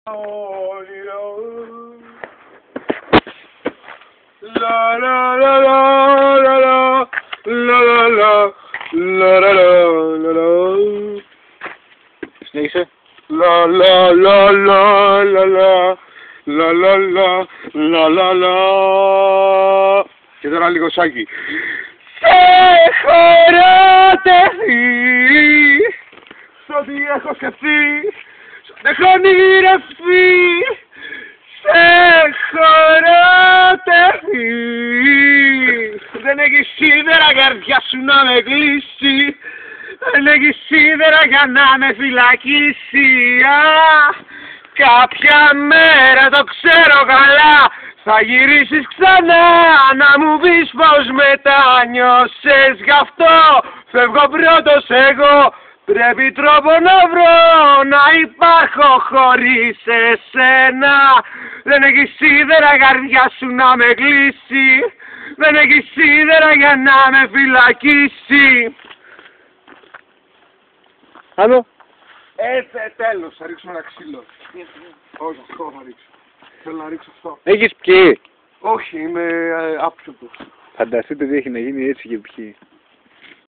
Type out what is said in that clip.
La la la la la la la la la la la la la. Συνέχισε. La la la la la la la la la la la la. Και τώρα λίγο σάκι. Σε χωράτευει σ' ό,τι έχω σκεφτεί, σ' ό,τι έχω ονειρευτεί. Σε χωράτευει. Δεν έχει σίδερα καρδιά σου να με κλείσει. Δεν έχει σίδερα για να με φυλακίσει. Κάποια μέρα το ξέρω καλά θα γυρίσεις ξανά να μου πεις πως μετάνιωσες. Γι' αυτό φεύγω πρώτος εγώ. Πρέπει τρόπο να βρω να υπάρχω χωρίς εσένα. Δεν έχει σίδερα καρδιά σου να με κλείσει. Δεν έχει σίδερα για να με φυλακίσει. Άλλο. Τέλος, θα ρίξουμε ένα ξύλο. Όχι, αυτό θα ρίξω. Θέλω να ρίξω αυτό. Έχεις πιει. Όχι, είμαι άψογος. Φανταστείτε τι έχει να γίνει έτσι και πιει.